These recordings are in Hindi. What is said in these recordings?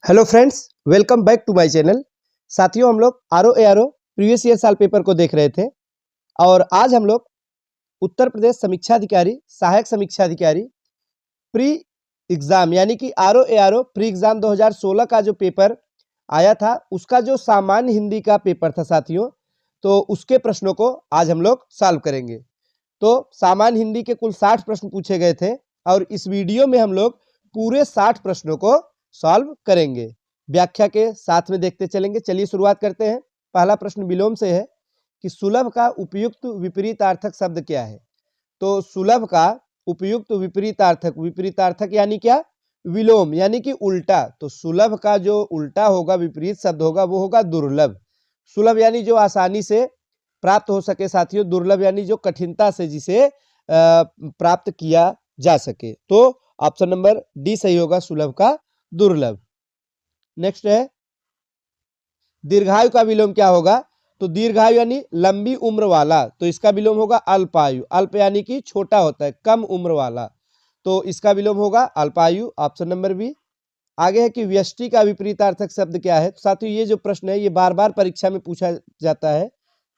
Hello friends, welcome back to my channel. साथियों, हम लोग आर ओ प्रीवियस ईयर साल पेपर को देख रहे थे और आज हम लोग उत्तर प्रदेश समीक्षा अधिकारी, सहायक समीक्षा अधिकारी प्री एग्ज़ाम यानी कि आर ओ प्री एग्ज़ाम 2016 का जो पेपर आया था, उसका जो सामान्य हिंदी का पेपर था साथियों, तो उसके प्रश्नों को आज हम लोग सॉल्व करेंगे। तो सामान्य हिंदी के कुल 60 प्रश्न पूछे गए थे और इस वीडियो में हम लोग पूरे 60 प्रश्नों को सॉल्व करेंगे, व्याख्या के साथ में देखते चलेंगे। चलिए शुरुआत करते हैं। पहला प्रश्न विलोम से है कि सुलभ का उपयुक्त विपरीतार्थक शब्द क्या है। तो सुलभ का उपयुक्त विपरीतार्थक यानी क्या, विलोम यानी कि उल्टा। तो सुलभ का जो उल्टा होगा, विपरीत शब्द होगा, वो होगा दुर्लभ। सुलभ यानी जो आसानी से प्राप्त हो सके साथियों, दुर्लभ यानी जो कठिनता से जिसे प्राप्त किया जा सके। तो ऑप्शन नंबर डी सही होगा, सुलभ का दुर्लभ। नेक्स्ट है दीर्घायु का विलोम क्या होगा। तो दीर्घायु यानी लंबी उम्र वाला, तो इसका विलोम होगा अल्पायु। अल्प यानी कि छोटा होता है, कम उम्र वाला, तो इसका विलोम होगा अल्पायु, ऑप्शन नंबर बी। आगे है कि व्यष्टि का विपरीतार्थक शब्द क्या है। तो साथियों, ये जो प्रश्न है ये बार बार परीक्षा में पूछा जाता है,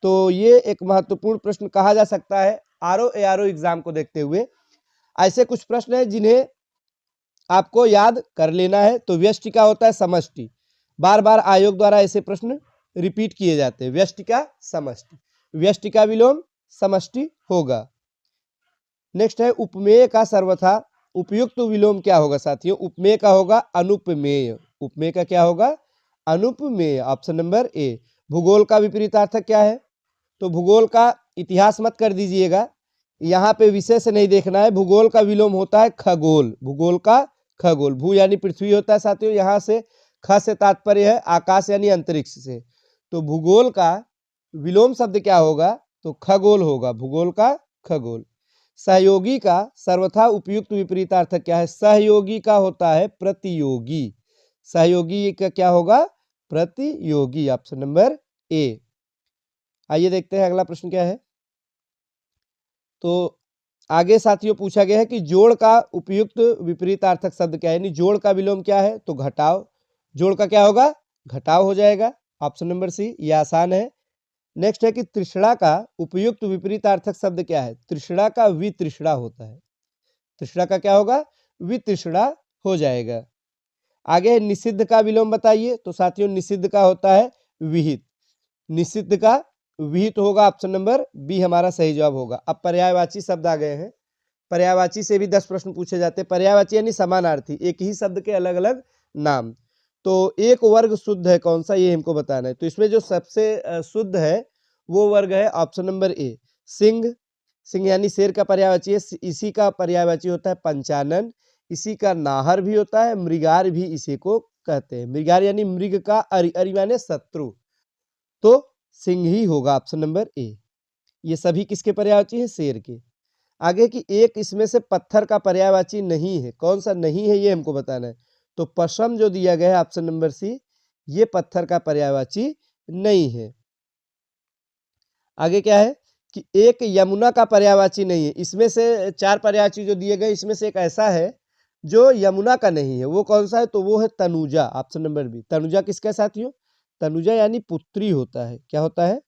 तो ये एक महत्वपूर्ण प्रश्न कहा जा सकता है आर ओ एग्जाम को देखते हुए। ऐसे कुछ प्रश्न है जिन्हें आपको याद कर लेना है। तो व्यष्टि का होता है समष्टि, बार बार आयोग द्वारा ऐसे प्रश्न रिपीट किए जाते हैं। व्यष्टि का समष्टि, व्यष्टि का विलोम समष्टि होगा। नेक्स्ट है उपमेय का सर्वथा उपयुक्त विलोम क्या होगा साथियों। उपमेय का होगा अनुपमेय। उपमेय का क्या होगा, अनुपमेय, ऑप्शन नंबर ए। भूगोल का विपरीतार्थक क्या है। तो भूगोल का इतिहास मत कर दीजिएगा, यहाँ पे विषय से नहीं देखना है। भूगोल का विलोम होता है खगोल। भूगोल का खगोल, भू यानी पृथ्वी होता है साथियों, यहाँ से ख से तात्पर्य है आकाश यानी अंतरिक्ष से। तो भूगोल का विलोम शब्द क्या होगा, तो खगोल होगा, भूगोल का खगोल। सहयोगी का सर्वथा उपयुक्त विपरीतार्थक क्या है। सहयोगी का होता है प्रतियोगी। सहयोगी का क्या होगा, प्रतियोगी, ऑप्शन नंबर ए। आइए देखते हैं अगला प्रश्न क्या है। तो आगे साथियों पूछा गया है कि जोड़ का उपयुक्त विपरीतार्थक शब्द क्या है, यानी जोड़ का विलोम क्या है। तो घटाव, जोड़ का क्या होगा, घटाव हो जाएगा, ऑप्शन नंबर सी, ये आसान है। नेक्स्ट है कि तृष्णा का उपयुक्त विपरीतार्थक शब्द क्या है। तृष्णा का वितृष्णा होता है, तृष्णा का क्या होगा, वितृष्णा हो जाएगा। आगे है निषिद्ध का विलोम बताइए। तो साथियों निषिद्ध का होता है विहित। निषिद्ध का विहित होगा, ऑप्शन नंबर बी हमारा सही जवाब होगा। अब पर्यायवाची शब्द आ गए हैं। पर्यायवाची से भी 10 प्रश्न पूछे जाते हैं। पर्यायवाची यानी समानार्थी, एक ही शब्द के अलग अलग नाम। तो एक वर्ग शुद्ध है कौन सा, ये हमको बताना है। तो इसमें जो सबसे शुद्ध है वो वर्ग है option number A, Singh. Singh यानी शेर का पर्यायवाची है। इसी का पर्यायवाची होता है पंचानन। इसी का नाहर भी होता है, मृगार भी इसी को कहते हैं। मृगार यानी मृग का, अरि माने शत्रु, तो सिंह ही होगा, ऑप्शन नंबर ए। ये सभी किसके पर्यायवाची हैं, शेर के। आगे की एक इसमें से पत्थर का पर्यायवाची नहीं है, कौन सा नहीं है ये हमको बताना है। तो पशम जो दिया गया है ऑप्शन नंबर सी, ये पत्थर का पर्यायवाची नहीं है। आगे क्या है कि एक यमुना का पर्यायवाची नहीं है। इसमें से 4 पर्यायवाची जो दिए गए, इसमें से एक ऐसा है जो यमुना का नहीं है। वो कौन सा है, तो वो है तनुजा, ऑप्शन नंबर बी। तनुजा किसका साथियों, तनुजा यानी पुत्री होता है। क्या होता है,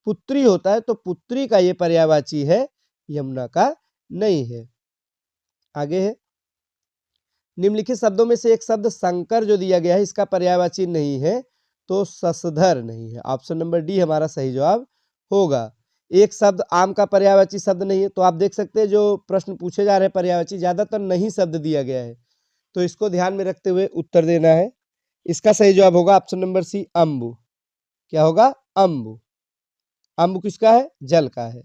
पुत्री होता है। तो पुत्री का ये पर्यायवाची है, यमुना का नहीं है। आगे है निम्नलिखित शब्दों में से एक शब्द शंकर जो दिया गया है, इसका पर्यायवाची नहीं है। तो शशधर नहीं है, ऑप्शन नंबर डी हमारा सही जवाब होगा। एक शब्द आम का पर्यायवाची शब्द नहीं है। तो आप देख सकते हैं जो प्रश्न पूछे जा रहे हैं पर्यायवाची, ज्यादातर नहीं शब्द दिया गया है, तो इसको ध्यान में रखते हुए उत्तर देना है। इसका सही जवाब होगा ऑप्शन नंबर सी, अम्बु। क्या होगा, अम्बु। अम्बु किसका है, जल का है।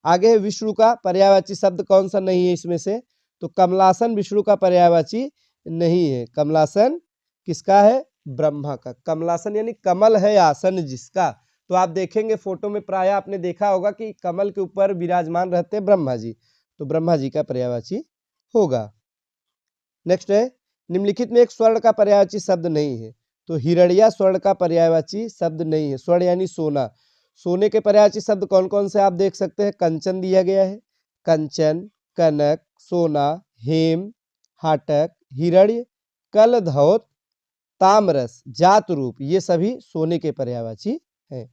आगे है विष्णु का पर्यायवाची शब्द कौन सा नहीं है इसमें से। तो कमलासन विष्णु का पर्यायवाची नहीं है। कमलासन किसका है, ब्रह्मा का। कमलासन यानी कमल है आसन जिसका। तो आप देखेंगे फोटो में प्राय आपने देखा होगा कि कमल के ऊपर विराजमान रहते हैं ब्रह्मा जी, तो ब्रह्मा जी का पर्यायवाची होगा। नेक्स्ट है निम्नलिखित में एक स्वर्ण का पर्यायवाची शब्द नहीं है। तो हिरण्या स्वर्ण का पर्यायवाची शब्द नहीं है। स्वर्ण यानी सोना, सोने के पर्यायवाची शब्द कौन कौन से आप देख सकते हैं। कंचन दिया गया है, कंचन, कनक, सोना, हेम, हाटक, हिरण्य, कलधौत, ताम्रस, जात रूप, ये सभी सोने के पर्यायवाची हैं।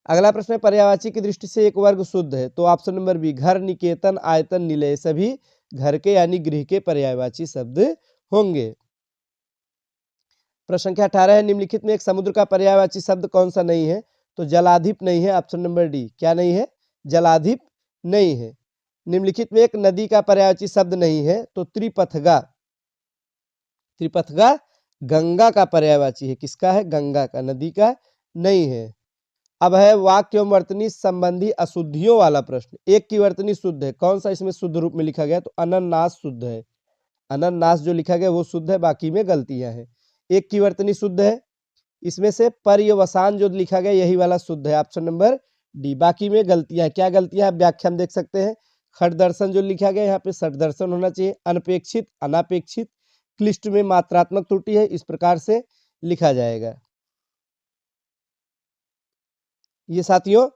अगला प्रश्न है, पर्यायवाची की दृष्टि से एक वर्ग शुद्ध है, तो ऑप्शन नंबर बी, घर, निकेतन, आयतन, निलय, सभी घर के यानी गृह के पर्यायवाची शब्द होंगे। प्रश्न संख्या 18 है, निम्नलिखित में एक समुद्र का पर्यायवाची शब्द कौन सा नहीं है, तो जलाधिप नहीं है, ऑप्शन नंबर डी। क्या नहीं है? जलाधिप नहीं है। निम्नलिखित में एक नदी का पर्यायवाची शब्द नहीं है, तो त्रिपथगा। त्रिपथगा गंगा का पर्यायवाची है। किसका है? गंगा का, नदी का नहीं है। अब है वाक्य एवं वर्तनी संबंधी अशुद्धियों वाला प्रश्न। एक की वर्तनी शुद्ध है, कौन सा इसमें शुद्ध रूप में लिखा गया? तो अनन्नास शुद्ध है। अनन्नास जो लिखा गया वो शुद्ध है, बाकी में गलतियां हैं। एक की वर्तनी शुद्ध है, इसमें से पर्यवसान जो लिखा गया यही वाला शुद्ध है, ऑप्शन नंबर डी। बाकी में गलतियां, क्या गलतियां है व्याख्या में देख सकते हैं। खट दर्शन जो लिखा गया यहाँ पे सट दर्शन होना चाहिए। अनपेक्षित, अनापेक्षित, क्लिष्ट में मात्रात्मक त्रुटि है, इस प्रकार से लिखा जाएगा। ये साथियों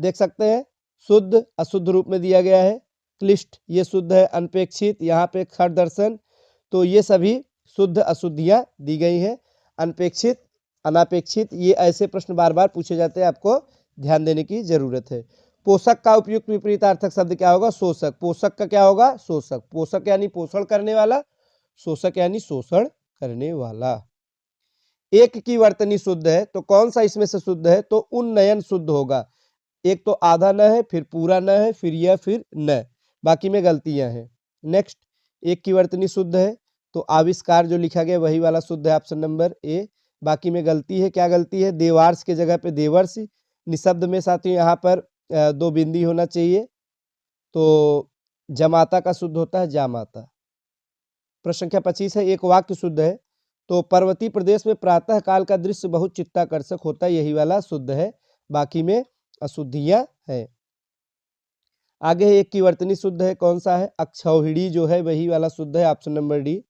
देख सकते हैं, शुद्ध अशुद्ध रूप में दिया गया है। क्लिष्ट ये शुद्ध है, अनपेक्षित यहाँ पे खट दर्शन, तो ये सभी शुद्ध अशुद्धियाँ दी गई हैं। अनपेक्षित, अनापेक्षित, ये ऐसे प्रश्न बार बार पूछे जाते हैं, आपको ध्यान देने की जरूरत है। पोषक का उपयुक्त विपरीतार्थक शब्द क्या होगा? शोषक। पोषक का क्या होगा? शोषक। पोषक यानी पोषण करने वाला, शोषक यानी शोषण करने वाला। एक की वर्तनी शुद्ध है, तो कौन सा इसमें से शुद्ध है? तो उन्नयन शुद्ध होगा। एक तो आधा न है, फिर पूरा न है, फिर यह, फिर न, बाकी में गलतियां हैं। नेक्स्ट, एक की वर्तनी शुद्ध है, तो आविष्कार जो लिखा गया वही वाला शुद्ध है, ऑप्शन नंबर ए। बाकी में गलती है, क्या गलती है? देवार्ष के जगह पे देवर्ष। निशब्द में साथियों यहाँ पर दो बिंदी होना चाहिए, तो जमाता का शुद्ध होता है जामाता। प्रश्न संख्या 25 है, एक वाक्य शुद्ध है, तो पर्वतीय प्रदेश में प्रातः काल का दृश्य बहुत चित्ताकर्षक होता है, यही वाला शुद्ध है, बाकी में अशुद्धियां हैं। आगे है, एक की वर्तनी शुद्ध है, कौन सा है? अक्षौहिणी जो है वही वाला शुद्ध है, ऑप्शन नंबर डी।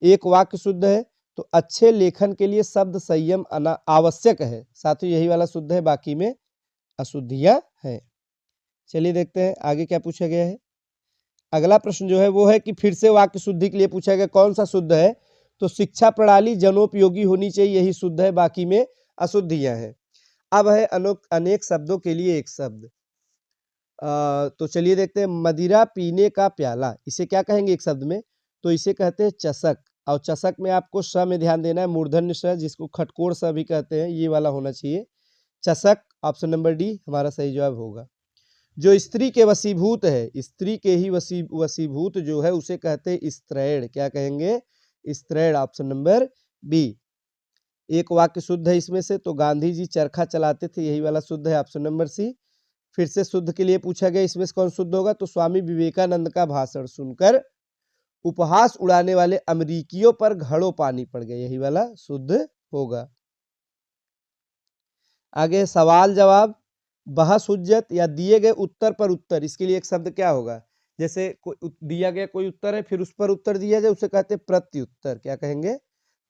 एक वाक्य शुद्ध है, तो अच्छे लेखन के लिए शब्द संयम आवश्यक है, साथियों यही वाला शुद्ध है, बाकी में अशुद्धियां हैं। चलिए देखते हैं आगे क्या पूछा गया है। अगला प्रश्न जो है वो है कि फिर से वाक्य शुद्धि के लिए पूछा गया, कौन सा शुद्ध है? तो शिक्षा प्रणाली जनोपयोगी होनी चाहिए, यही शुद्ध है, बाकी में अशुद्धियां हैं। अब है अनेक शब्दों के लिए एक शब्द। तो चलिए देखते हैं, मदिरा पीने का प्याला, इसे क्या कहेंगे एक शब्द में? तो इसे कहते हैं चषक। और चषक में आपको स में ध्यान देना है, मूर्धन्य स, जिसको खटकोड़ स भी कहते हैं, ये वाला होना चाहिए, चषक। ऑप्शन नंबर डी हमारा सही जवाब होगा। जो स्त्री के वशीभूत है, स्त्री के ही वशीभूत जो है उसे कहते हैं स्त्रैण। क्या कहेंगे? स्त्रैण, ऑप्शन नंबर बी। एक वाक्य शुद्ध है इसमें से, तो गांधी जी चरखा चलाते थे, यही वाला शुद्ध है, ऑप्शन नंबर सी। फिर से शुद्ध के लिए पूछा गया, इसमें से कौन शुद्ध होगा? तो स्वामी विवेकानंद का भाषण सुनकर उपहास उड़ाने वाले अमेरिकियों पर घड़ों पानी पड़ गए, यही वाला शुद्ध होगा। आगे सवाल जवाब, बहस हुज्जत या दिए गए उत्तर पर उत्तर, इसके लिए एक शब्द क्या होगा? जैसे दिया गया कोई उत्तर है, फिर उस पर उत्तर दिया जाए, उसे कहते हैं प्रत्युत्तर। क्या कहेंगे?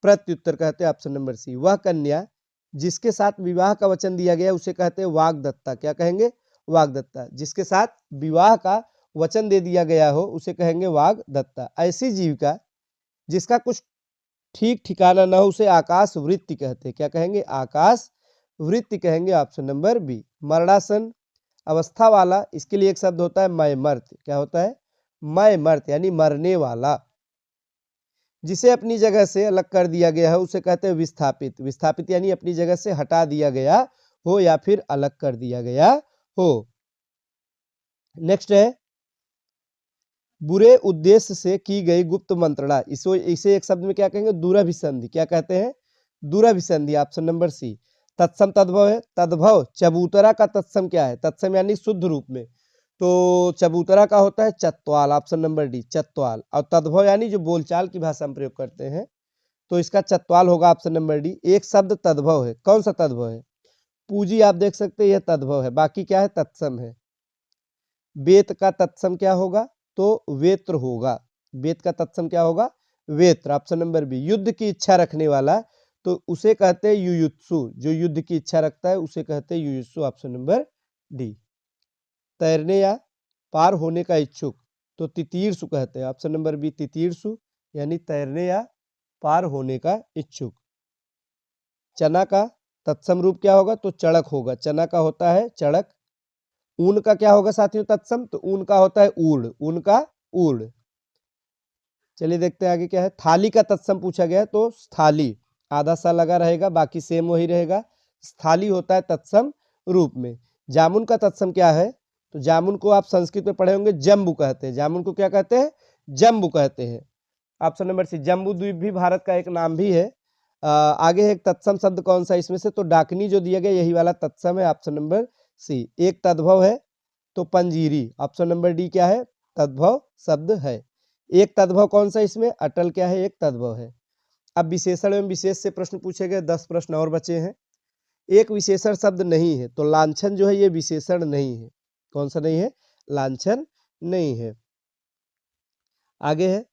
प्रत्युत्तर कहते हैं, ऑप्शन नंबर सी। वह कन्या जिसके साथ विवाह का वचन दिया गया उसे कहते हैं वाग्दत्ता। क्या कहेंगे? वाग्दत्ता। जिसके साथ विवाह का वचन दे दिया गया हो उसे कहेंगे वाग्दत्ता। ऐसी जीविका जिसका कुछ ठीक ठिकाना न हो उसे आकाश वृत्ति कहते हैं। क्या कहेंगे? आकाश वृत्ति कहेंगे, ऑप्शन नंबर बी। मरणासन अवस्था वाला, इसके लिए एक शब्द होता है मैं मर्त। क्या होता है? मैं मर्त यानी मरने वाला। जिसे अपनी जगह से अलग कर दिया गया है उसे कहते हैं विस्थापित। विस्थापित यानी अपनी जगह से हटा दिया गया हो या फिर अलग कर दिया गया हो। नेक्स्ट है, बुरे उद्देश्य से की गई गुप्त मंत्रणा, इसे एक शब्द में क्या कहेंगे? दुरभिसंधि। क्या कहते हैं? दुरभिसंधि, ऑप्शन नंबर सी। तत्सम तद्भव है, तद्भव चबूतरा का तत्सम क्या है? तत्सम यानी शुद्ध रूप में, तो चबूतरा का होता है चत्वाल, ऑप्शन नंबर डी, चत्वाल। और तद्भव यानी जो बोलचाल की भाषा में प्रयोग करते हैं, तो इसका चत्वाल होगा, ऑप्शन नंबर डी। एक शब्द तद्भव है, कौन सा तद्भव है? पूजी आप देख सकते हैं, यह तद्भव है, बाकी क्या है? तत्सम है। वेत का तत्सम क्या होगा? तो वेत्र होगा। वेद का तत्सम क्या होगा? वेत्र, ऑप्शन नंबर बी। युद्ध की इच्छा रखने वाला, तो उसे कहते हैं युयुत्सु। जो युद्ध की इच्छा रखता है उसे कहते हैं युयुत्सु, ऑप्शन नंबर डी। तैरने या पार होने का इच्छुक, तो तितीर्षु कहते हैं, ऑप्शन नंबर बी, तितीर्षु यानी तैरने या पार होने का इच्छुक। चना का तत्सम रूप क्या होगा? तो चड़क होगा। चना का होता है चड़क। ऊन का क्या होगा साथियों तत्सम? तो ऊन का होता है ऊड़। ऊन का ऊड़। चलिए देखते हैं आगे क्या है। थाली का तत्सम पूछा गया है, तो थाली आधा सा लगा रहेगा, बाकी सेम वही रहेगा। स्थाली होता है तत्सम रूप में। जामुन का तत्सम क्या है? तो जामुन को आप संस्कृत में पढ़े होंगे, जम्बू कहते हैं। जामुन को क्या कहते हैं? जम्बू कहते हैं। ऑप्शन नंबर सी, जम्बू द्वीप भी भारत का एक नाम भी है। आगे है एक तत्सम शब्द कौन सा इसमें से? तो डाकनी जो दिया गया यही वाला तत्सम है। Option number C. एक तद्भव है तो पंजीरी। ऑप्शन नंबर डी क्या है? तद्भव शब्द है। एक तद्भव कौन सा इसमें? अटल क्या है? एक तद्भव है। अब विशेषण एवं विशेष से प्रश्न पूछे गए, 10 प्रश्न और बचे हैं। एक विशेषण शब्द नहीं है, तो लांछन जो है ये विशेषण नहीं है। कौन सा नहीं है? लांछन नहीं है। आगे है,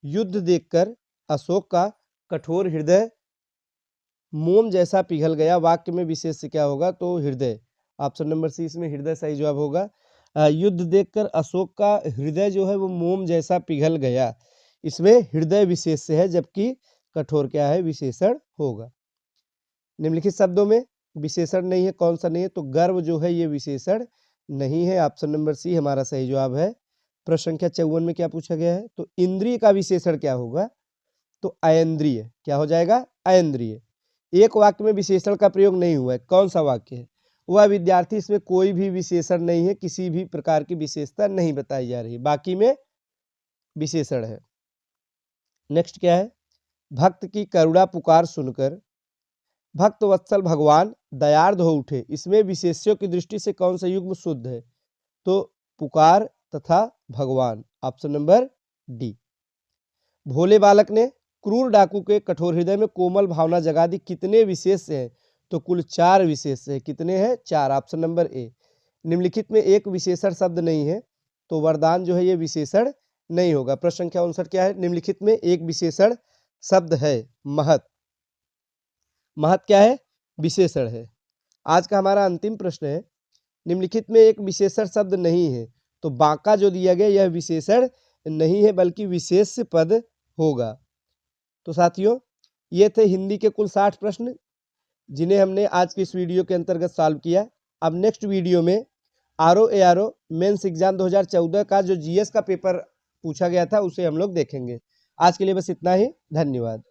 युद्ध देखकर अशोक का कठोर हृदय मोम जैसा पिघल गया। वाक्य में विशेष से क्या होगा? तो हृदय। ऑप्शन नंबर सी इसमें हृदय सही जवाब होगा। युद्ध देखकर अशोक का हृदय जो है वो मोम जैसा पिघल गया, इसमें हृदय विशेष से है, जबकि कठोर क्या है? विशेषण होगा। निम्नलिखित शब्दों में विशेषण नहीं है, कौन सा नहीं है? तो गर्व जो है ये विशेषण नहीं है। ऑप्शन नंबर सी हमारा सही जवाब है। प्रश्न संख्या 54 में क्या पूछा गया है? तो इंद्रिय का विशेषण क्या होगा? तो अयंद्रिय। क्या हो जाएगा? अयंद्रिय। एक वाक्य में विशेषण का प्रयोग नहीं हुआ है, कौन सा वाक्य है? वह विद्यार्थी, इसमें कोई भी विशेषण नहीं है, किसी भी प्रकार की विशेषता नहीं बताई जा रही, बाकी में विशेषण है। नेक्स्ट क्या है? भक्त की करुणा पुकार सुनकर भक्त वत्सल भगवान दयार्द हो उठे, इसमें विशेष्यों की दृष्टि से कौन सा युग्म शुद्ध है? तो पुकार तथा भगवान। Option number D. भोले बालक ने क्रूर डाकू के कठोर हृदय में कोमल भावना जगा दी, कितने विशेष हैं? तो कुल 4 विशेष है। कितने हैं? 4। Option number A. निम्नलिखित में एक विशेषण शब्द नहीं है, तो वरदान जो है ये विशेषण नहीं होगा। प्रश्न संख्या 59 क्या है? निम्नलिखित में एक विशेषण शब्द है, महत। महत क्या है? विशेषण है। आज का हमारा अंतिम प्रश्न है, निम्नलिखित में एक विशेषण शब्द नहीं है, तो बांका जो दिया गया यह विशेषण नहीं है, बल्कि विशेष्य पद होगा। तो साथियों ये थे हिंदी के कुल 60 प्रश्न, जिन्हें हमने आज की इस वीडियो के अंतर्गत सॉल्व किया। अब नेक्स्ट वीडियो में RO ARO मेंस एग्जाम 2014 का जो GS का पेपर पूछा गया था उसे हम लोग देखेंगे। आज के लिए बस इतना ही। धन्यवाद।